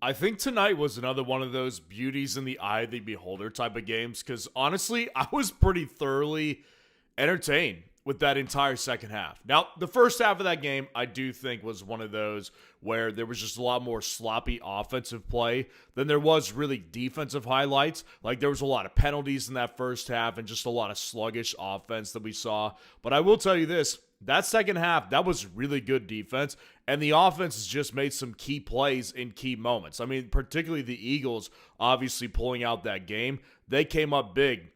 I think tonight was another one of those beauties in the eye of the beholder type of games because honestly, I was pretty thoroughly entertained with that entire second half. Now, the first half of that game, I do think was one of those where there was just a lot more sloppy offensive play than there was really defensive highlights. Like, there was a lot of penalties in that first half and just a lot of sluggish offense that we saw. But I will tell you this, that second half, that was really good defense, and the offense has just made some key plays in key moments. I mean, particularly the Eagles obviously pulling out that game. They came up big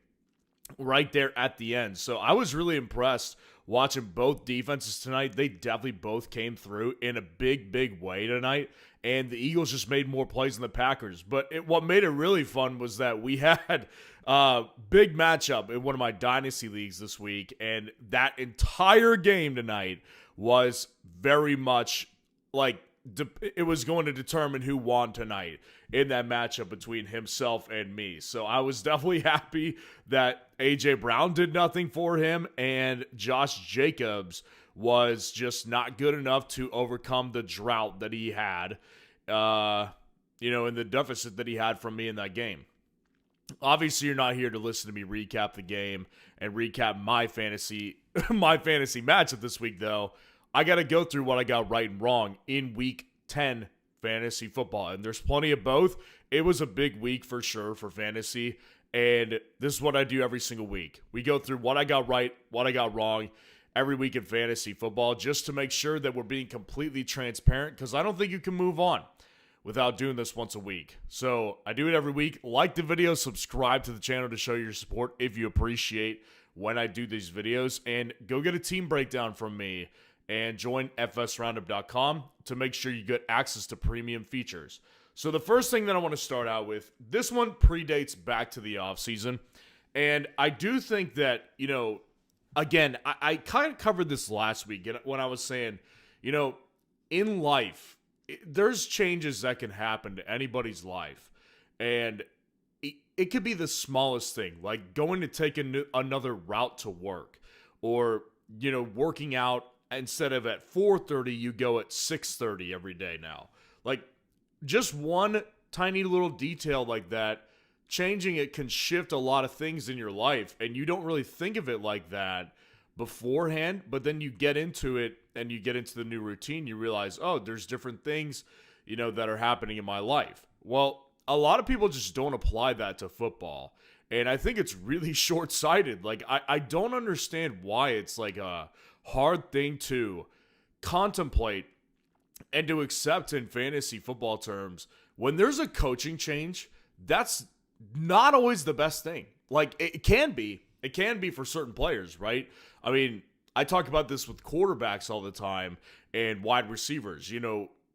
right there at the end. So I was really impressed watching both defenses tonight. They definitely both came through in a big way tonight, and the Eagles just made more plays than the Packers. But what made it really fun was that we had a big matchup in one of my dynasty leagues this week, and that entire game tonight was very much like it was going to determine who won tonight in that matchup between himself and me. So I was definitely happy that A.J. Brown did nothing for him, and Josh Jacobs was just not good enough to overcome the drought that he had, in the deficit that he had from me in that game. Obviously, you're not here to listen to me recap the game and recap my fantasy matchup this week, though. I got to go through what I got right and wrong in week 10 fantasy football, and there's plenty of both. It was a big week for sure for fantasy, and this is what I do every single week. We go through what I got right, what I got wrong every week in fantasy football just to make sure that we're being completely transparent, because I don't think you can move on without doing this once a week. So I do it every week. Like the video, subscribe to the channel to show your support if you appreciate when I do these videos, and go get a team breakdown from me and join fsroundup.com to make sure you get access to premium features. So the first thing that I want to start out with, this one predates back to the offseason, and I do think that, again, I kind of covered this last week when I was saying, in life, there's changes that can happen to anybody's life, and it could be the smallest thing, like going to take another route to work, or, working out. Instead of at 4:30, you go at 6:30 every day now. Like, just one tiny little detail like that, changing it can shift a lot of things in your life, and you don't really think of it like that beforehand, but then you get into it and you get into the new routine, you realize, oh, there's different things, that are happening in my life. Well, a lot of people just don't apply that to football, and I think it's really short-sighted. Like, I don't understand why it's like a hard thing to contemplate and to accept in fantasy football terms. When there's a coaching change, that's not always the best thing. Like, it can be for certain players, right? I mean, I talk about this with quarterbacks all the time and wide receivers.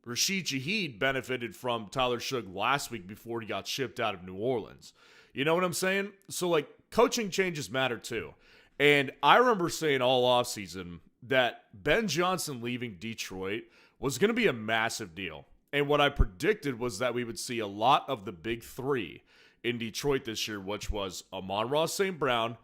Rashid Shaheed benefited from Tyler Shough last week before he got shipped out of New Orleans. You know what I'm saying? So, like, coaching changes matter too. And I remember saying all offseason that Ben Johnson leaving Detroit was going to be a massive deal. And what I predicted was that we would see a lot of the big three in Detroit this year, which was Amon-Ra St. Brown,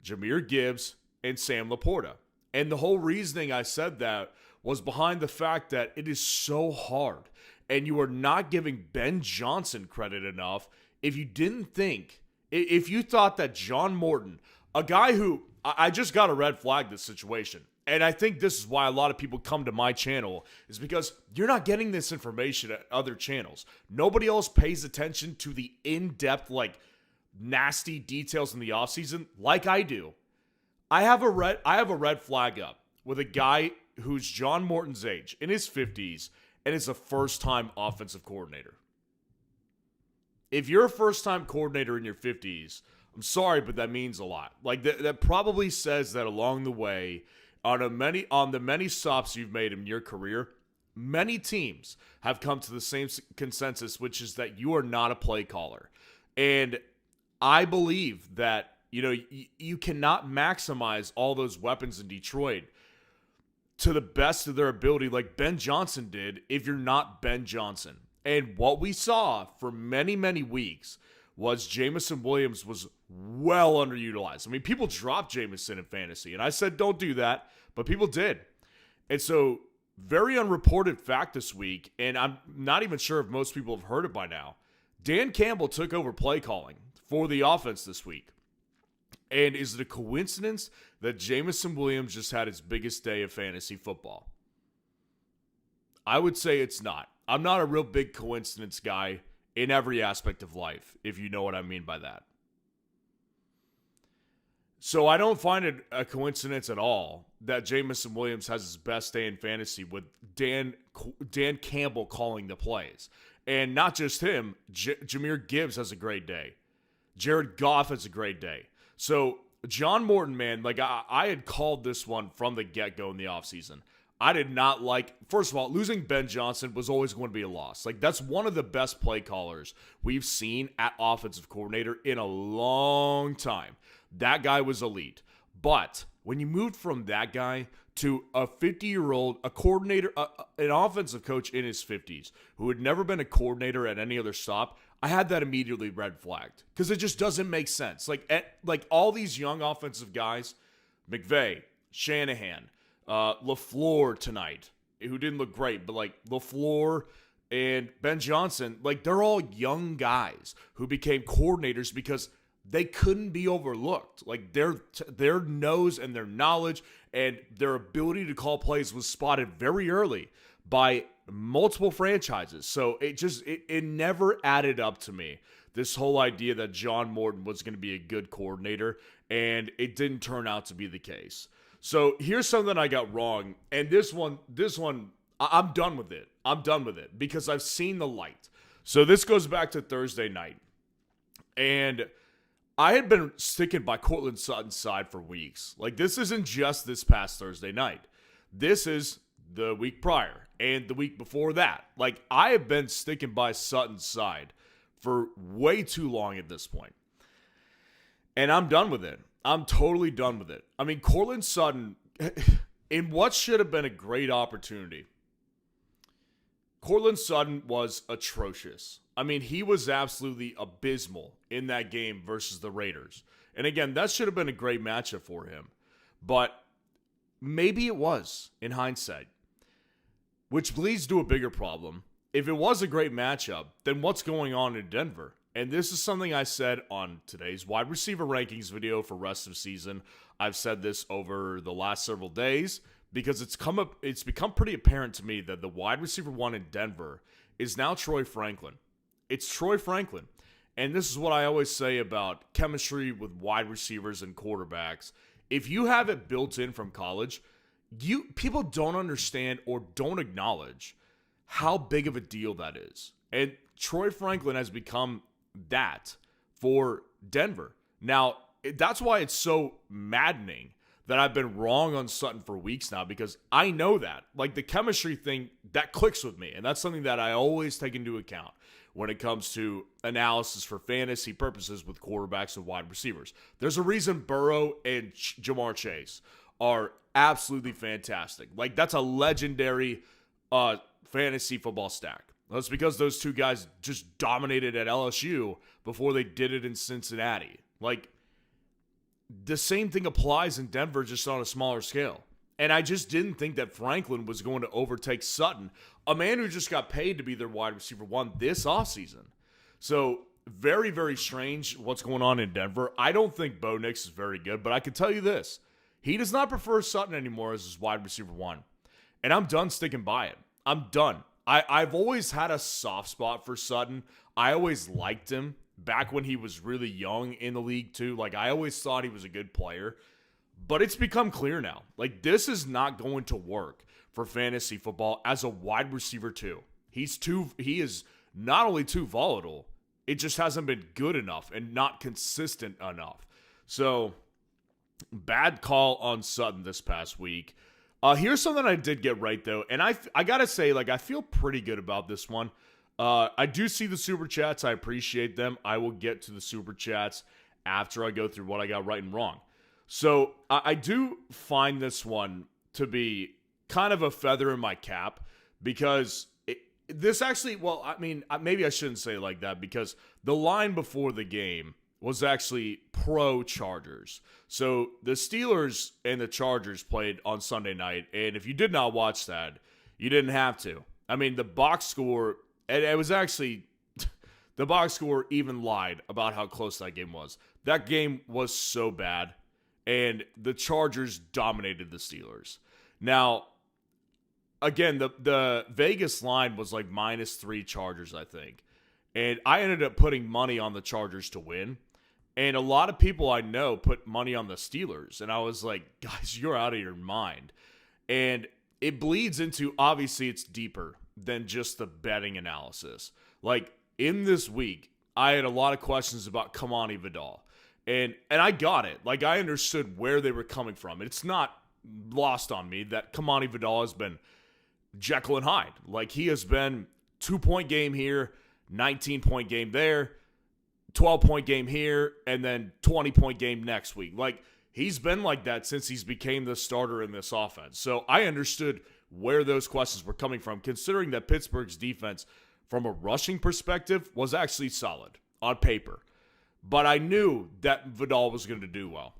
Jahmyr Gibbs, and Sam Laporta. And the whole reasoning I said that was behind the fact that it is so hard, and you are not giving Ben Johnson credit enough if you thought that John Morton, a guy who I just got a red flag this situation. And I think this is why a lot of people come to my channel, is because you're not getting this information at other channels. Nobody else pays attention to the in-depth, like, nasty details in the offseason like I do. I have a red flag up with a guy who's John Morton's age, in his 50s, and is a first-time offensive coordinator. If you're a first-time coordinator in your 50s, I'm sorry, but that means a lot. Like, that probably says that along the way, on the many stops you've made in your career, many teams have come to the same consensus, which is that you are not a play caller. And I believe that, you cannot maximize all those weapons in Detroit to the best of their ability like Ben Johnson did if you're not Ben Johnson. And what we saw for many, many weeks was Jameson Williams was well underutilized. I mean, people dropped Jameson in fantasy, and I said don't do that, but people did. And so very unreported fact this week, and I'm not even sure if most people have heard it by now. Dan Campbell took over play calling for the offense this week. And is it a coincidence that Jameson Williams just had his biggest day of fantasy football? I would say it's not. I'm not a real big coincidence guy in every aspect of life, if you know what I mean by that. So I don't find it a coincidence at all that Jameson Williams has his best day in fantasy with Dan Campbell calling the plays. And not just him, Jahmyr Gibbs has a great day. Jared Goff has a great day. So John Morton, man, like I had called this one from the get-go in the offseason. I did not like, first of all, losing Ben Johnson was always going to be a loss. Like, that's one of the best play callers we've seen at offensive coordinator in a long time. That guy was elite. But when you moved from that guy to a 50-year-old, a coordinator, an offensive coach in his 50s who had never been a coordinator at any other stop, I had that immediately red flagged because it just doesn't make sense. Like all these young offensive guys, McVay, Shanahan, LaFleur tonight, who didn't look great, but like LaFleur and Ben Johnson, like they're all young guys who became coordinators because they couldn't be overlooked. Like their nose and their knowledge and their ability to call plays was spotted very early by multiple franchises. So it never added up to me, this whole idea that John Morton was going to be a good coordinator, and it didn't turn out to be the case. So here's something I got wrong, and this one, I'm done with it. I'm done with it because I've seen the light. So this goes back to Thursday night, and I had been sticking by Courtland Sutton's side for weeks. Like, this isn't just this past Thursday night. This is the week prior and the week before that. Like, I have been sticking by Sutton's side for way too long at this point. And I'm done with it. I'm totally done with it. I mean, Courtland Sutton, in what should have been a great opportunity, Courtland Sutton was atrocious. I mean, he was absolutely abysmal in that game versus the Raiders. And again, that should have been a great matchup for him. But maybe it was, in hindsight. Which leads to a bigger problem. If it was a great matchup, then what's going on in Denver? And this is something I said on today's wide receiver rankings video for rest of season. I've said this over the last several days because it's become pretty apparent to me that the wide receiver one in Denver is now Troy Franklin. It's Troy Franklin. And this is what I always say about chemistry with wide receivers and quarterbacks. If you have it built in from college, people don't understand or don't acknowledge how big of a deal that is. And Troy Franklin has become that for Denver. Now, that's why it's so maddening that I've been wrong on Sutton for weeks now, because I know that. Like, the chemistry thing, that clicks with me, and that's something that I always take into account when it comes to analysis for fantasy purposes with quarterbacks and wide receivers. There's a reason Burrow and Jamar Chase are absolutely fantastic. Like, that's a legendary fantasy football stack. That's because those two guys just dominated at LSU before they did it in Cincinnati. Like, the same thing applies in Denver, just on a smaller scale. And I just didn't think that Franklin was going to overtake Sutton, a man who just got paid to be their wide receiver one this offseason. So, very, very strange what's going on in Denver. I don't think Bo Nix is very good, but I can tell you this. He does not prefer Sutton anymore as his wide receiver one. And I'm done sticking by it. I'm done. I've always had a soft spot for Sutton. I always liked him back when he was really young in the league too. Like, I always thought he was a good player. But it's become clear now. Like, this is not going to work for fantasy football as a wide receiver too. He is not only too volatile, it just hasn't been good enough and not consistent enough. So, bad call on Sutton this past week. Here's something I did get right, though, and I gotta say, like, I feel pretty good about this one. I do see the Super Chats. I appreciate them. I will get to the Super Chats after I go through what I got right and wrong. So, I do find this one to be kind of a feather in my cap because this actually, well, I mean, maybe I shouldn't say it like that because the line before the game was actually pro-Chargers. So the Steelers and the Chargers played on Sunday night, and if you did not watch that, You didn't have to. I mean, the box score, it was actually, the box score even lied about how close that game was. That game was so bad, and the Chargers dominated the Steelers. Now, again, the Vegas line was like -3 Chargers, I think. And I ended up putting money on the Chargers to win. And a lot of people I know put money on the Steelers. And I was like, guys, you're out of your mind. And it bleeds into, obviously, it's deeper than just the betting analysis. Like, in this week, I had a lot of questions about Kamani Vidal. And I got it. Like, I understood where they were coming from. It's not lost on me that Kamani Vidal has been Jekyll and Hyde. Like, he has been 2-point game here, 19-point game there, 12-point game here, and then 20-point game next week. Like, he's been like that since he's became the starter in this offense. So I understood where those questions were coming from, considering that Pittsburgh's defense, from a rushing perspective, was actually solid on paper. But I knew that Vidal was going to do well.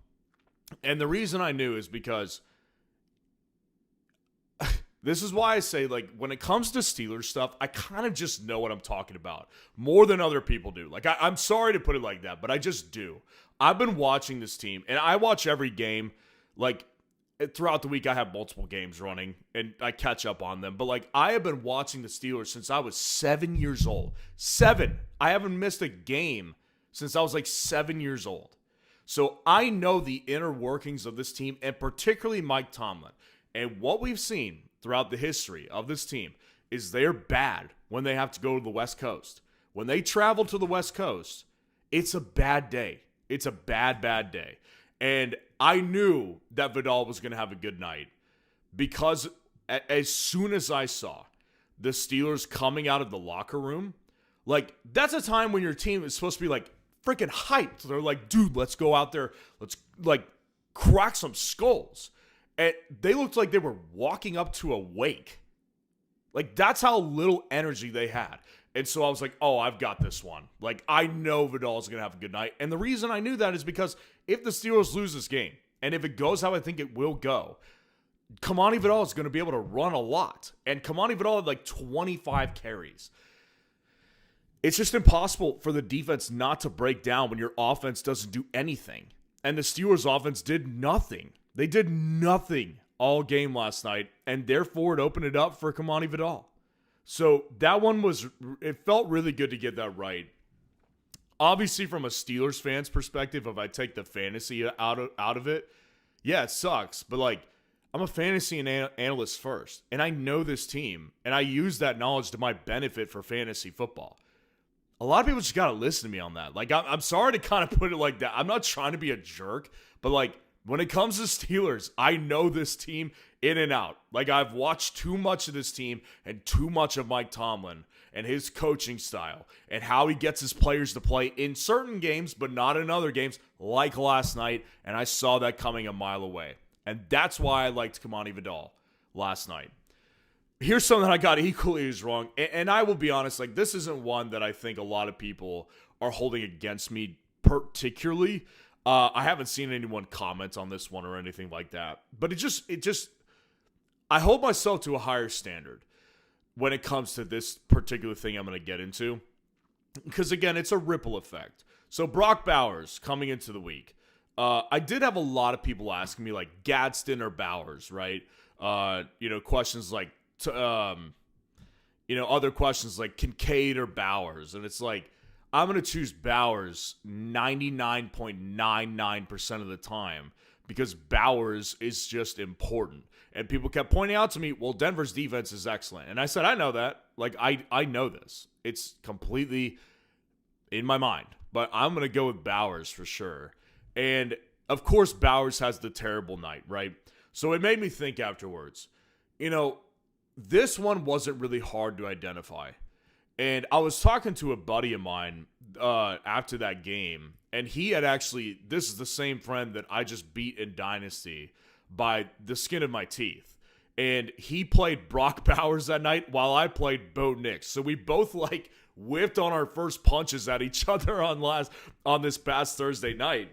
And the reason I knew is because this is why I say, like, when it comes to Steelers stuff, I kind of just know what I'm talking about more than other people do. Like, I'm sorry to put it like that, but I just do. I've been watching this team, and I watch every game. Like, throughout the week, I have multiple games running, and I catch up on them. But, like, I have been watching the Steelers since I was 7 years old. 7. I haven't missed a game since I was, like, 7 years old. So I know the inner workings of this team, and particularly Mike Tomlin. And what we've seen throughout the history of this team is they're bad when they have to go to the West Coast. When they travel to the West Coast, it's a bad day. It's a bad, bad day. And I knew that Vidal was going to have a good night because as soon as I saw the Steelers coming out of the locker room, like, that's a time when your team is supposed to be, like, freaking hyped. They're like, dude, let's go out there. Let's, like, crack some skulls. And they looked like they were walking up to a wake. Like, that's how little energy they had. And so I was like, oh, I've got this one. Like, I know Vidal's going to have a good night. And the reason I knew that is because if the Steelers lose this game, and if it goes how I think it will go, Kamani Vidal is going to be able to run a lot. And Kamani Vidal had like 25 carries. It's just impossible for the defense not to break down when your offense doesn't do anything. And the Steelers' offense did nothing. They did nothing all game last night, and therefore it opened it up for Kamani Vidal. So that one it felt really good to get that right. Obviously, from a Steelers fan's perspective, if I take the fantasy out of it, yeah, it sucks. But, like, I'm a fantasy analyst first, and I know this team, and I use that knowledge to my benefit for fantasy football. A lot of people just got to listen to me on that. Like, I'm sorry to kind of put it like that. I'm not trying to be a jerk, but, like, when it comes to Steelers, I know this team in and out. Like, I've watched too much of this team and too much of Mike Tomlin and his coaching style and how he gets his players to play in certain games, but not in other games, like last night, and I saw that coming a mile away. And that's why I liked Kamani Vidal last night. Here's something that I got equally as wrong, and I will be honest, like, this isn't one that I think a lot of people are holding against me particularly. I haven't seen anyone comment on this one or anything like that. But it just, I hold myself to a higher standard when it comes to this particular thing I'm going to get into. Because, again, it's a ripple effect. So, Brock Bowers coming into the week. I did have a lot of people asking me, like, Gadsden or Bowers, right? Questions like, other questions like Kincaid or Bowers. And it's like, I'm going to choose Bowers 99.99% of the time because Bowers is just important. And people kept pointing out to me, well, Denver's defense is excellent. And I said, I know that. Like, I know this. It's completely in my mind. But I'm going to go with Bowers for sure. And, of course, Bowers has the terrible night, right? So it made me think afterwards, this one wasn't really hard to identify. And I was talking to a buddy of mine after that game, and he had actually, this is the same friend that I just beat in Dynasty by the skin of my teeth. And he played Brock Bowers that night while I played Bo Nix. So we both, like, whiffed on our first punches at each other on this past Thursday night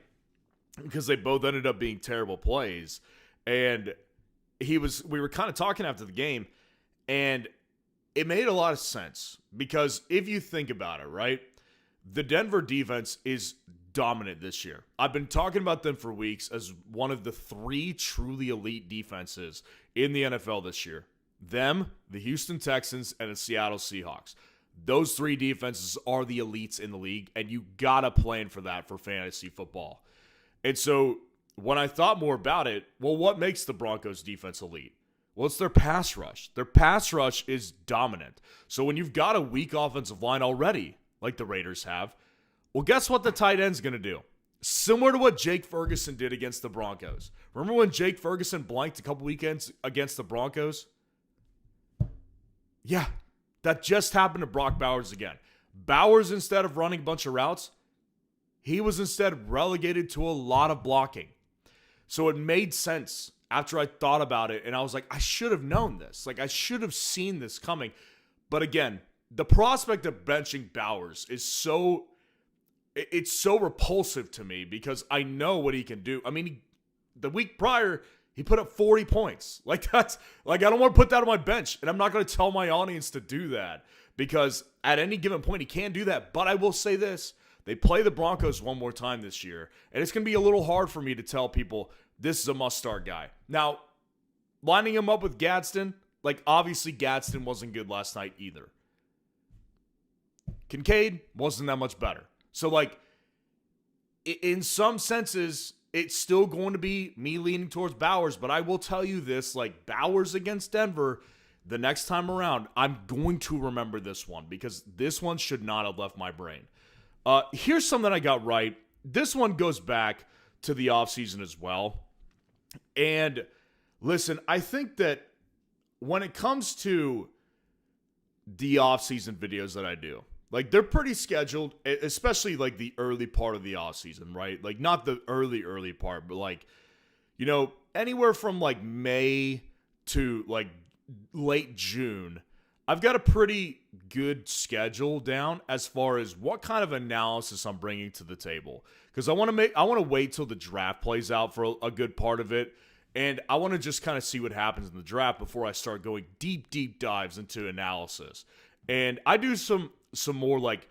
because they both ended up being terrible plays. And we were kind of talking after the game, And it made a lot of sense because if you think about it, right, the Denver defense is dominant this year. I've been talking about them for weeks as one of the 3 truly elite defenses in the NFL this year. Them, the Houston Texans, and the Seattle Seahawks. Those 3 defenses are the elites in the league, and you gotta plan for that for fantasy football. And so when I thought more about it, well, what makes the Broncos defense elite? Well, it's their pass rush. Their pass rush is dominant. So when you've got a weak offensive line already, like the Raiders have, well, guess what the tight end's going to do? Similar to what Jake Ferguson did against the Broncos. Remember when Jake Ferguson blanked a couple weekends against the Broncos? Yeah, that just happened to Brock Bowers again. Bowers, instead of running a bunch of routes, he was instead relegated to a lot of blocking. So it made sense after I thought about it, and I was like, I should have known this. Like, I should have seen this coming. But again, the prospect of benching Bowers is so repulsive to me because I know what he can do. I mean, the week prior, he put up 40 points. Like, that's, like, I don't want to put that on my bench, and I'm not going to tell my audience to do that because at any given point, he can do that. But I will say this. They play the Broncos one more time this year, and it's going to be a little hard for me to tell people this is a must-start guy. Now, lining him up with Gadsden, like, obviously Gadsden wasn't good last night either. Kincaid wasn't that much better. So, like, in some senses, it's still going to be me leaning towards Bowers, but I will tell you this, like, Bowers against Denver, the next time around, I'm going to remember this one because this one should not have left my brain. Here's something I got right. This one goes back to the offseason as well. And listen, I think that when it comes to the offseason videos that I do, like, they're pretty scheduled, especially like the early part of the offseason, right? Like, not the early part, but like, you know, anywhere from like May to like late June, I've got a pretty good schedule down as far as what kind of analysis I'm bringing to the table. Because I want to wait till the draft plays out for a good part of it. And I want to just kind of see what happens in the draft before I start going deep dives into analysis. And I do some more like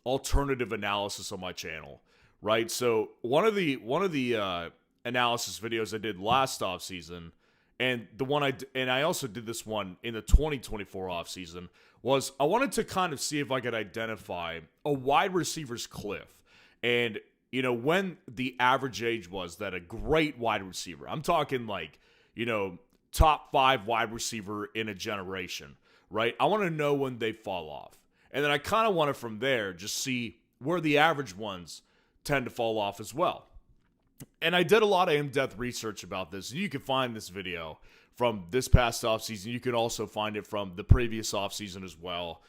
alternative analysis on my channel, right? So one of the analysis videos I did last offseason, and the one I also did this one in the 2024 offseason, was I wanted to kind of see if I could identify a wide receiver's cliff. And, you know, when the average age was that a great wide receiver, I'm talking like, you know, top 5 wide receiver in a generation, right? I want to know when they fall off. And then I kind of want to from there just see where the average ones tend to fall off as well. And I did a lot of in-depth research about this. You can find this video from this past offseason. You can also find it from the previous offseason as well.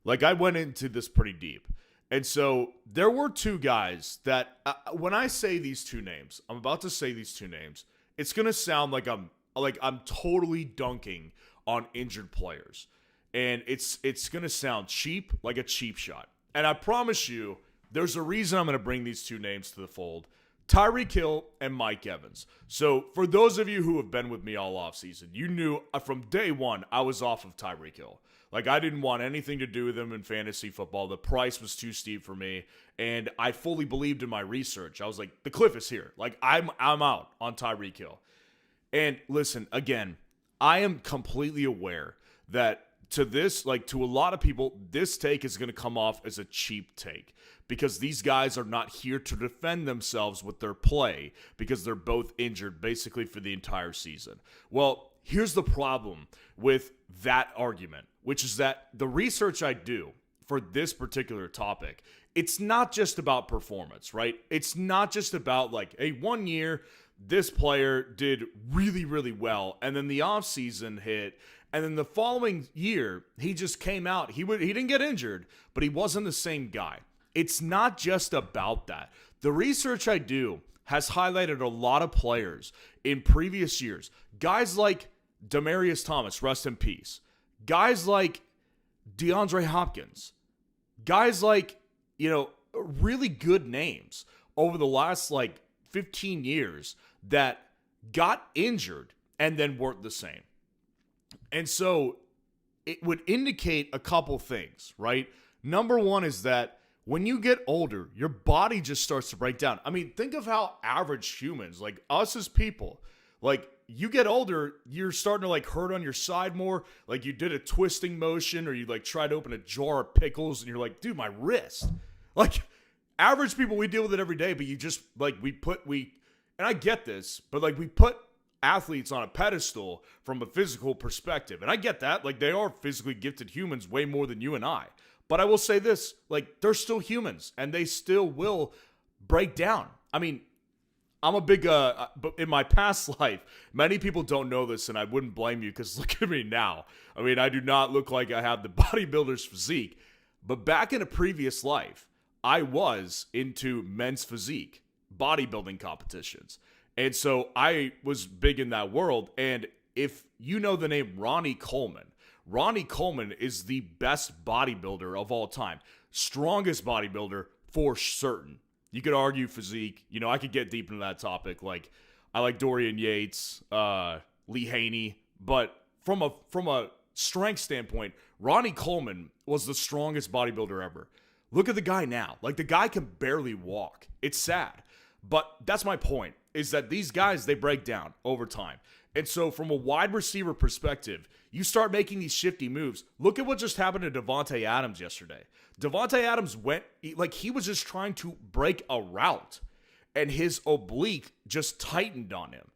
Like, I went into this pretty deep. And so there were 2 guys that, when I say these 2 names, I'm about to say these 2 names, it's going to sound like I'm totally dunking on injured players. And it's going to sound cheap, like a cheap shot. And I promise you, there's a reason I'm going to bring these 2 names to the fold. Tyreek Hill and Mike Evans. So for those of you who have been with me all offseason, you knew from day one I was off of Tyreek Hill. Like, I didn't want anything to do with him in fantasy football. The price was too steep for me, and I fully believed in my research. I was like, the cliff is here. Like, I'm out on Tyreek Hill. And listen, again, I am completely aware that to a lot of people, this take is going to come off as a cheap take because these guys are not here to defend themselves with their play because they're both injured basically for the entire season. Well, here's the problem with that argument, which is that the research I do for this particular topic, it's not just about performance, right? It's not just about like, hey, 1 year, this player did really, really well, and then the offseason hit, and then the following year, he just came out. He didn't get injured, but he wasn't the same guy. It's not just about that. The research I do has highlighted a lot of players in previous years. Guys like Demaryius Thomas, rest in peace. Guys like DeAndre Hopkins. Guys like, you know, really good names over the last like 15 years that got injured and then weren't the same. And so it would indicate a couple things, right? Number one is that when you get older, your body just starts to break down. I mean, think of how average humans, like us as people, like you get older, you're starting to like hurt on your side more. Like you did a twisting motion or you like tried to open a jar of pickles and you're like, dude, my wrist. Like average people, we deal with it every day, but you just like, and I get this, but like we put athletes on a pedestal from a physical perspective. And I get that. Like they are physically gifted humans way more than you and I. But I will say this, like they're still humans and they still will break down. I mean, I'm a big, but in my past life, many people don't know this and I wouldn't blame you because look at me now. I mean, I do not look like I have the bodybuilder's physique, but back in a previous life, I was into men's physique, bodybuilding competitions. And so I was big in that world. And if you know the name Ronnie Coleman is the best bodybuilder of all time. Strongest bodybuilder for certain. You could argue physique. You know, I could get deep into that topic. Like, I like Dorian Yates, Lee Haney. But from a strength standpoint, Ronnie Coleman was the strongest bodybuilder ever. Look at the guy now. Like, the guy can barely walk. It's sad. But that's my point, is that these guys, they break down over time. And so from a wide receiver perspective, you start making these shifty moves. Look at what just happened to Davante Adams yesterday. Davante Adams he was just trying to break a route, and his oblique just tightened on him.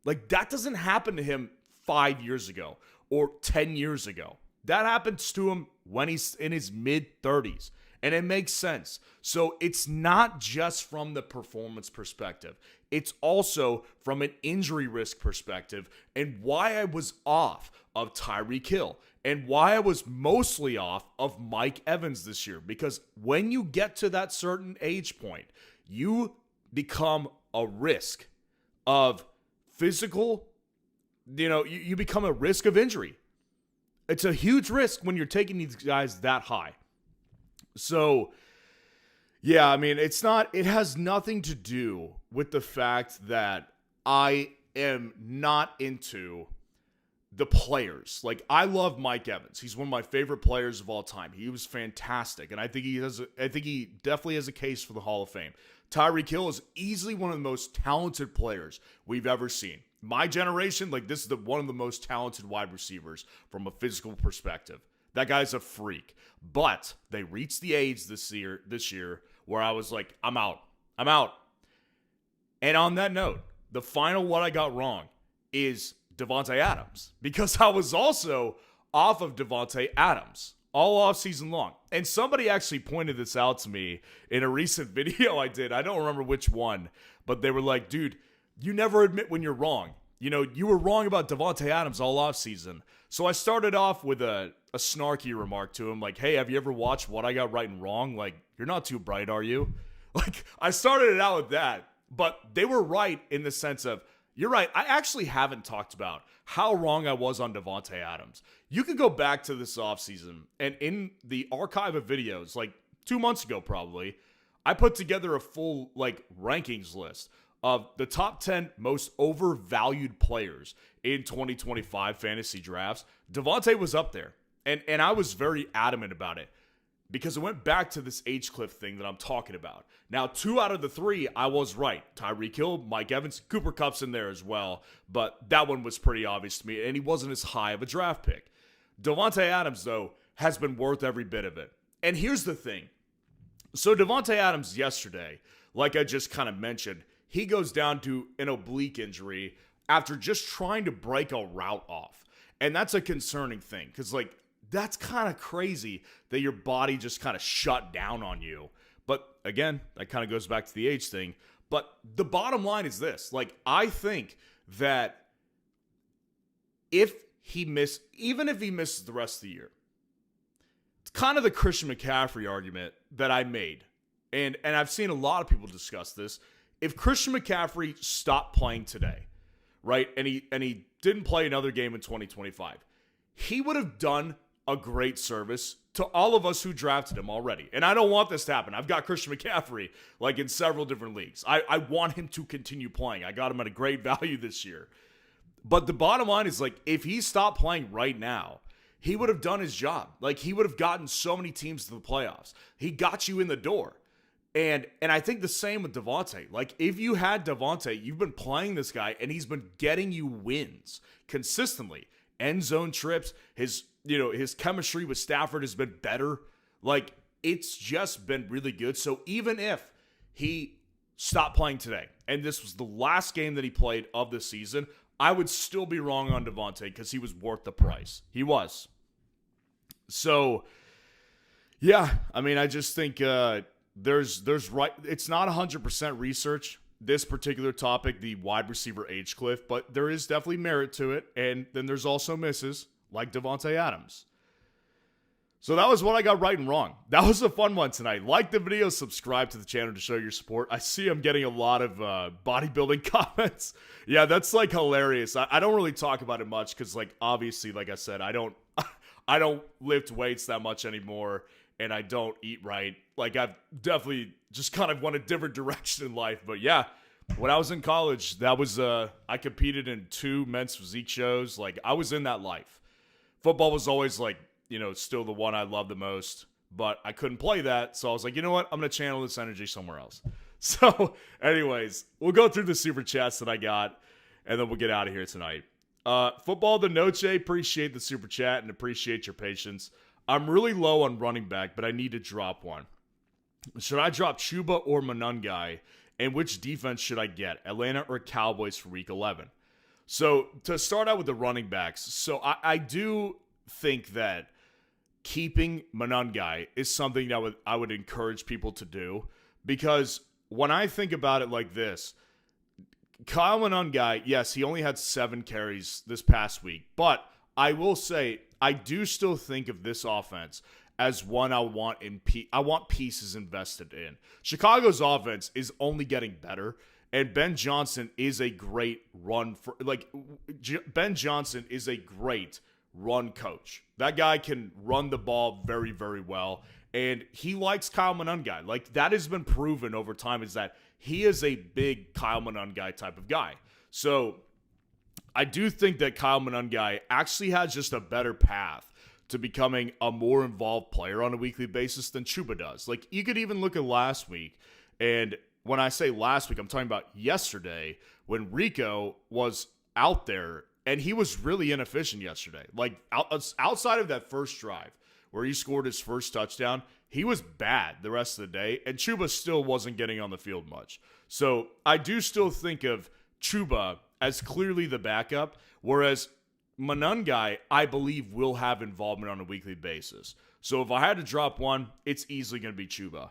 Like, that doesn't happen to him 5 years ago or 10 years ago. That happens to him when he's in his mid-30s. And it makes sense. So it's not just from the performance perspective. It's also from an injury risk perspective and why I was off of Tyreek Hill and why I was mostly off of Mike Evans this year. Because when you get to that certain age point, you become a risk of physical, you become a risk of injury. It's a huge risk when you're taking these guys that high. So, yeah, I mean, it has nothing to do with the fact that I am not into the players. Like, I love Mike Evans. He's one of my favorite players of all time. He was fantastic, and I think he definitely has a case for the Hall of Fame. Tyreek Hill is easily one of the most talented players we've ever seen. My generation, like, this is one of the most talented wide receivers from a physical perspective. That guy's a freak. But they reached the age this year where I was like, I'm out. And on that note, the final what I got wrong is Davante Adams. Because I was also off of Davante Adams all off season long. And somebody actually pointed this out to me in a recent video I did. I don't remember which one. But they were like, dude, you never admit when you're wrong. You were wrong about Davante Adams all off season. So I started off with a snarky remark to him, like, hey, have you ever watched What I Got Right and Wrong? Like, you're not too bright, are you? Like, I started it out with that, but they were right in the sense of, you're right, I actually haven't talked about how wrong I was on Davante Adams. You could go back to this offseason, and in the archive of videos, like 2 months ago probably, I put together a full, rankings list of the top 10 most overvalued players in 2025 fantasy drafts. Davante was up there. And I was very adamant about it because it went back to this age cliff thing that I'm talking about. Now, 2 out of the 3, I was right. Tyreek Hill, Mike Evans, Cooper Kupp's in there as well. But that one was pretty obvious to me, and he wasn't as high of a draft pick. Davante Adams, though, has been worth every bit of it. And here's the thing. So Davante Adams yesterday, like I just kind of mentioned, he goes down to an oblique injury after just trying to break a route off. And that's a concerning thing because, that's kind of crazy that your body just kind of shut down on you. But again, that kind of goes back to the age thing. But the bottom line is this. I think that even if he misses the rest of the year, it's kind of the Christian McCaffrey argument that I made. And I've seen a lot of people discuss this. If Christian McCaffrey stopped playing today, right, and he didn't play another game in 2025, he would have done a great service to all of us who drafted him already. And I don't want this to happen. I've got Christian McCaffrey in several different leagues. I want him to continue playing. I got him at a great value this year. But the bottom line is if he stopped playing right now, he would have done his job. Like, he would have gotten so many teams to the playoffs. He got you in the door. And I think the same with Devontae. Like, if you had Devontae, you've been playing this guy, and he's been getting you wins consistently. End zone trips, his chemistry with Stafford has been better. Like, it's just been really good. So even if he stopped playing today, and this was the last game that he played of the season, I would still be wrong on Devontae because he was worth the price. He was. So, yeah, I mean, I just think there's right. It's not 100% research, this particular topic, the wide receiver age cliff, but there is definitely merit to it. And then there's also misses like Devontae Adams. So that was what I got right and wrong. That was a fun one tonight. Like the video, subscribe to the channel to show your support. I see I'm getting a lot of bodybuilding comments. Yeah, that's like hilarious. I don't really talk about it much because, like, obviously, like I said, I don't lift weights that much anymore, and I don't eat right. Like, I've definitely just kind of went a different direction in life. But yeah, when I was in college, that was I competed in 2 men's physique shows. Like, I was in that life. Football was always like, still the one I love the most, but I couldn't play that. So I was like, you know what? I'm going to channel this energy somewhere else. So anyways, we'll go through the super chats that I got, and then we'll get out of here tonight. Football the Noche, appreciate the super chat and appreciate your patience. I'm really low on running back, but I need to drop one. Should I drop Chuba or Monungai? And which defense should I get? Atlanta or Cowboys for week 11? So to start out with the running backs, so I do think that keeping Monungai is something that I would encourage people to do, because when I think about it like this, Kyle Monungai, yes, he only had 7 carries this past week, but I will say I do still think of this offense as one I want pieces invested in. Chicago's offense is only getting better, and Ben Johnson is a great run coach. That guy can run the ball very, very well, and he likes Kyle Monungai. Like, that has been proven over time, is that he is a big Kyle Monungai type of guy. So I do think that Kyle Monungai actually has just a better path to becoming a more involved player on a weekly basis than Chuba does. Like, you could even look at last week, and when I say last week, I'm talking about yesterday when Rico was out there, and he was really inefficient yesterday. Like, outside of that first drive where he scored his first touchdown, he was bad the rest of the day, and Chuba still wasn't getting on the field much. So I do still think of Chuba as clearly the backup, whereas Monungai, I believe, will have involvement on a weekly basis. So if I had to drop one, it's easily going to be Chuba.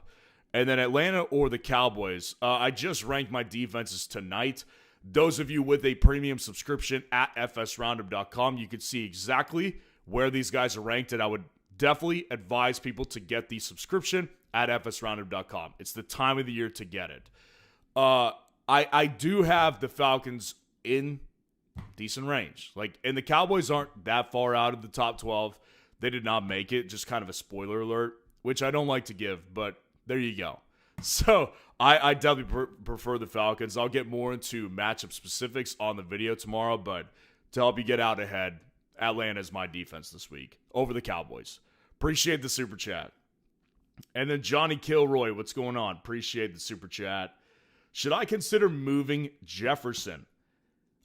And then Atlanta or the Cowboys. I just ranked my defenses tonight. Those of you with a premium subscription at fsroundup.com, you can see exactly where these guys are ranked, and I would definitely advise people to get the subscription at fsroundup.com. It's the time of the year to get it. I do have the Falcons in decent range. Like, and the Cowboys aren't that far out of the top 12. They did not make it. Just kind of a spoiler alert, which I don't like to give, but there you go. So I definitely prefer the Falcons. I'll get more into matchup specifics on the video tomorrow, but to help you get out ahead, Atlanta is my defense this week over the Cowboys. Appreciate the super chat. And then Johnny Kilroy, what's going on? Appreciate the super chat. Should I consider moving Jefferson?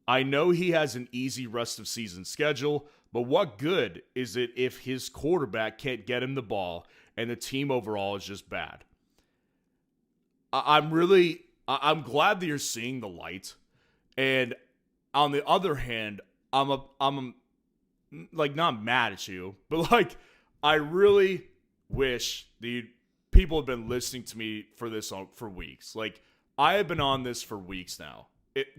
I know he has an easy rest of season schedule, but what good is it if his quarterback can't get him the ball and the team overall is just bad? I'm glad that you're seeing the light. And on the other hand, I'm like, not mad at you, but like, I really wish the people have been listening to me for this for weeks. Like, I have been on this for weeks now.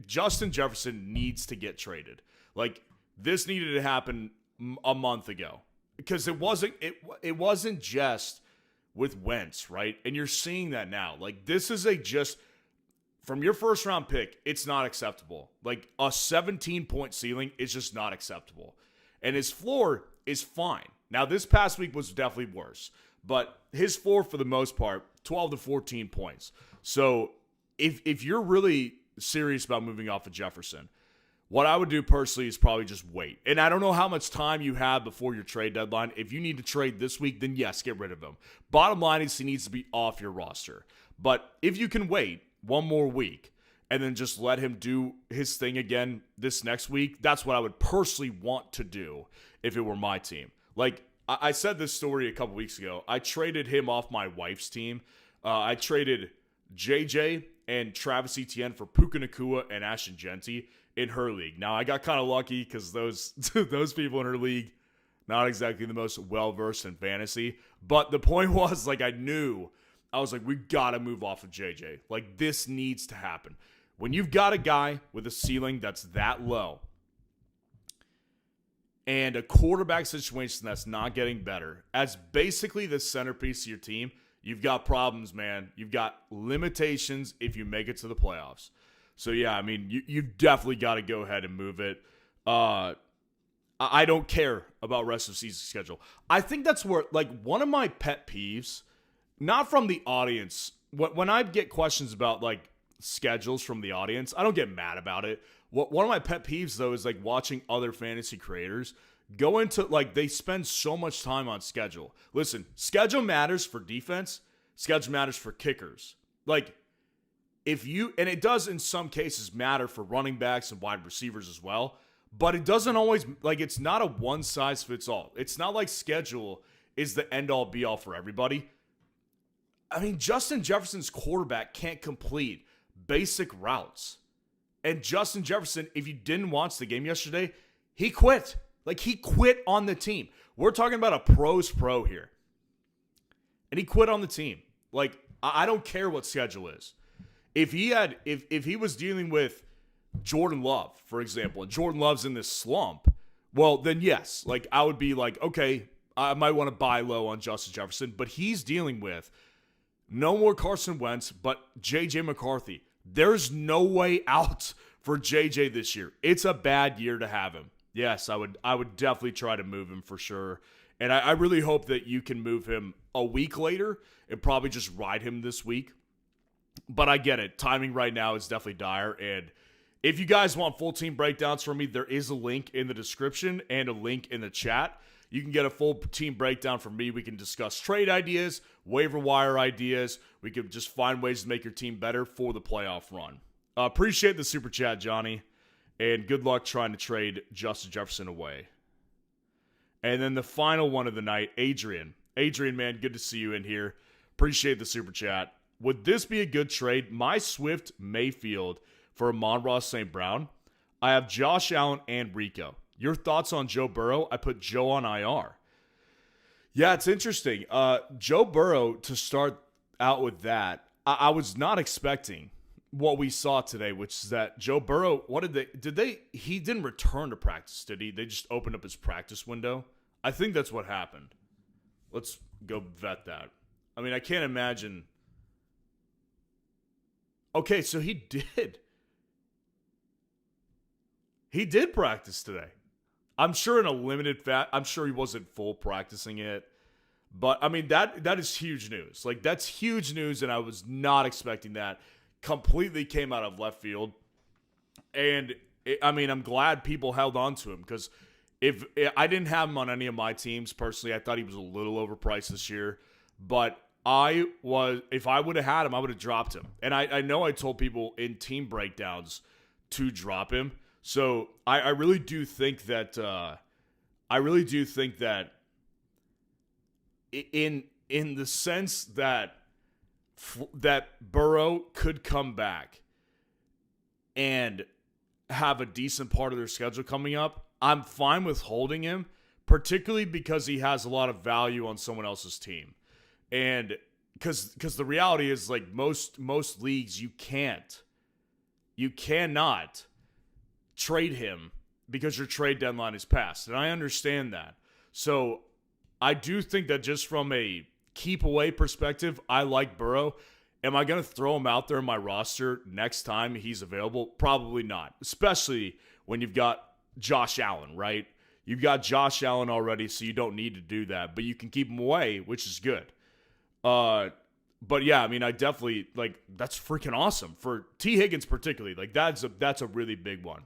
Justin Jefferson needs to get traded. Like, this needed to happen a month ago, because it wasn't just with Wentz, right? And you're seeing that now. Like, this is from your first round pick, it's not acceptable. Like, a 17-point ceiling is just not acceptable. And his floor is fine. Now, this past week was definitely worse, but his floor for the most part, 12 to 14 points. So if you're really serious about moving off of Jefferson, what I would do personally is probably just wait. And I don't know how much time you have before your trade deadline. If you need to trade this week, then yes, get rid of him. Bottom line is he needs to be off your roster. But if you can wait one more week and then just let him do his thing again this next week, that's what I would personally want to do if it were my team. Like, I said this story a couple weeks ago. I traded him off my wife's team. I traded JJ and Travis Etienne for Puka Nacua and Ashton Genty in her league. Now, I got kind of lucky because those people in her league, not exactly the most well-versed in fantasy. But the point was, like, I was like, we got to move off of JJ. Like, this needs to happen. When you've got a guy with a ceiling that's that low, and a quarterback situation that's not getting better, as basically the centerpiece of your team, you've got problems, man. You've got limitations if you make it to the playoffs. So, yeah, I mean, you've definitely got to go ahead and move it. I don't care about rest of season schedule. I think that's where, like, one of my pet peeves, not from the audience, when I get questions about, like, schedules from the audience, I don't get mad about it. One of my pet peeves, though, is, like, watching other fantasy creators go into, like, they spend so much time on schedule. Listen, schedule matters for defense. Schedule matters for kickers. Like, and it does in some cases matter for running backs and wide receivers as well, but it doesn't always, like, it's not a one-size-fits-all. It's not like schedule is the end-all, be-all for everybody. I mean, Justin Jefferson's quarterback can't complete basic routes. And Justin Jefferson, if you didn't watch the game yesterday, he quit. Like, he quit on the team. We're talking about a pro's pro here. And he quit on the team. Like, I don't care what schedule is. If he was dealing with Jordan Love, for example, and Jordan Love's in this slump, well, then yes. Like, I would be like, okay, I might want to buy low on Justin Jefferson. But he's dealing with no more Carson Wentz, but J.J. McCarthy. There's no way out for JJ this year. It's a bad year to have him. Yes, I would definitely try to move him for sure. And I really hope that you can move him a week later and probably just ride him this week. But I get it. Timing right now is definitely dire. And if you guys want full team breakdowns from me, there is a link in the description and a link in the chat. You can get a full team breakdown from me. We can discuss trade ideas, waiver wire ideas. We could just find ways to make your team better for the playoff run. Appreciate the super chat, Johnny. And good luck trying to trade Justin Jefferson away. And then the final one of the night, Adrian. Adrian, man, good to see you in here. Appreciate the super chat. Would this be a good trade? My Swift Mayfield for Amon-Ra St. Brown. I have Josh Allen and Rico. Your thoughts on Joe Burrow? I put Joe on IR. Yeah, it's interesting. Joe Burrow, to start out with that, I was not expecting what we saw today, which is that Joe Burrow, he didn't return to practice, did he? They just opened up his practice window. I think that's what happened. Let's go vet that. I mean, I can't imagine. Okay, so he did. He did practice today. I'm sure in a limited I'm sure he wasn't full practicing it. But, I mean, that is huge news. Like, that's huge news, and I was not expecting that. Completely came out of left field. And, I'm glad people held on to him because if I didn't have him on any of my teams, personally, I thought he was a little overpriced this year. But if I would have had him, I would have dropped him. And I know I told people in team breakdowns to drop him. So I really do think that in the sense that Burrow could come back and have a decent part of their schedule coming up, I'm fine with holding him, particularly because he has a lot of value on someone else's team. And because the reality is, like, most leagues, you cannot trade him because your trade deadline is passed. And I understand that. So I do think that just from a keep away perspective, I like Burrow. Am I going to throw him out there in my roster next time he's available? Probably not, especially when you've got Josh Allen, right? You've got Josh Allen already, so you don't need to do that. But you can keep him away, which is good. But yeah, I mean, I definitely, like, that's freaking awesome. For T. Higgins particularly, like, that's a really big one.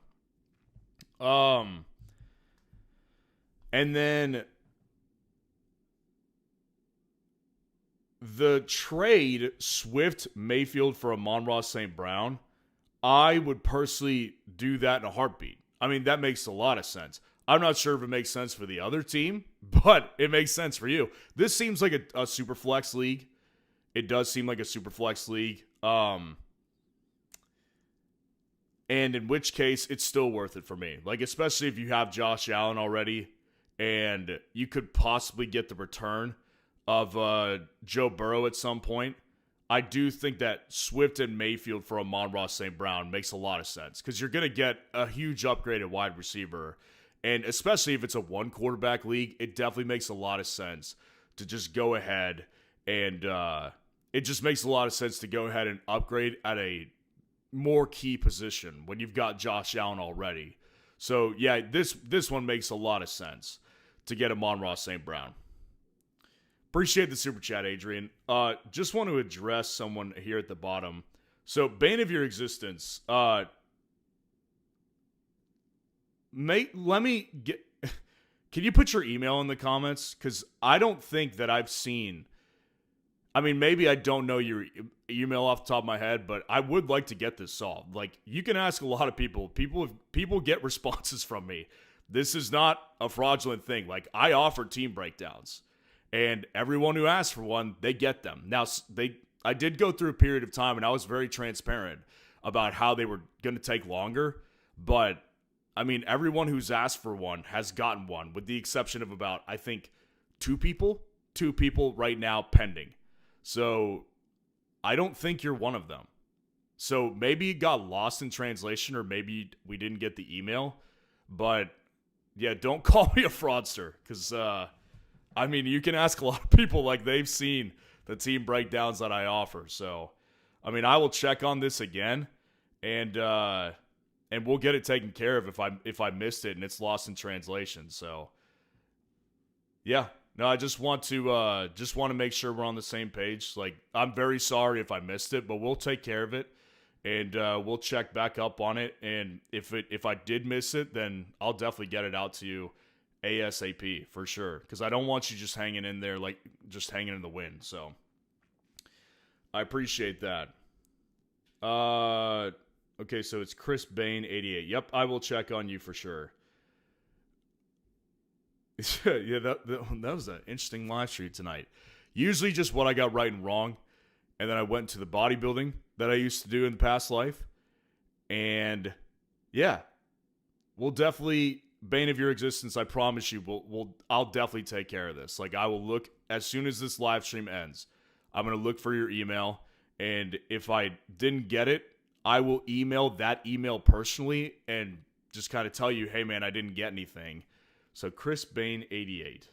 And then the trade Swift Mayfield for Amon-Ra St. Brown, I would personally do that in a heartbeat. I mean, that makes a lot of sense. I'm not sure if it makes sense for the other team, but it makes sense for you. This seems like a super flex league. It does seem like a super flex league. And in which case, it's still worth it for me. Like, especially if you have Josh Allen already and you could possibly get the return of Joe Burrow at some point. I do think that Swift and Mayfield for Amon-Ra St. Brown makes a lot of sense because you're going to get a huge upgraded wide receiver. And especially if it's a one quarterback league, it definitely makes a lot of sense to just go ahead and it just makes a lot of sense to go ahead and upgrade at a more key position when you've got Josh Allen already. So yeah, this one makes a lot of sense to get Amon-Ra St. Brown. Appreciate the super chat, Adrian. Just want to address someone here at the bottom. So, bane of your existence. Let me get. Can you put your email in the comments? Because I don't think that I've seen. I mean, maybe I don't know your email off the top of my head, but I would like to get this solved. Like, you can ask a lot of people. People get responses from me. This is not a fraudulent thing. Like, I offer team breakdowns. And everyone who asks for one, they get them. Now, I did go through a period of time, and I was very transparent about how they were going to take longer. But, I mean, everyone who's asked for one has gotten one, with the exception of about, I think, two people right now pending. So, I don't think you're one of them. So, maybe it got lost in translation, or maybe we didn't get the email. But, yeah, don't call me a fraudster, because, I mean, you can ask a lot of people like they've seen the team breakdowns that I offer. So, I mean, I will check on this again, and we'll get it taken care of if I missed it and it's lost in translation. So, yeah, no, I just want to make sure we're on the same page. Like, I'm very sorry if I missed it, but we'll take care of it, and we'll check back up on it. And if I did miss it, then I'll definitely get it out to you ASAP for sure, because I don't want you just hanging in there, like just hanging in the wind. So I appreciate that. Okay, so it's Chris Bain 88. Yep, I will check on you for sure. Yeah, that was an interesting live stream tonight. Usually just what I got right and wrong, and then I went to the bodybuilding that I used to do in the past life, and yeah, we'll definitely. Bane of your existence, I promise you, I'll definitely take care of this. Like, I will look, as soon as this live stream ends, I'm going to look for your email, and if I didn't get it, I will email that email personally and just kind of tell you, hey man, I didn't get anything. So, Chris Bain 88.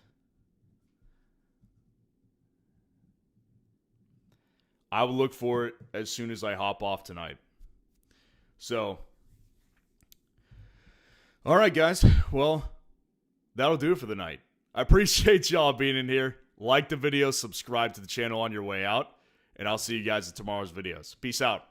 I will look for it as soon as I hop off tonight. So, all right, guys. Well, that'll do it for the night. I appreciate y'all being in here. Like the video, subscribe to the channel on your way out, and I'll see you guys in tomorrow's videos. Peace out.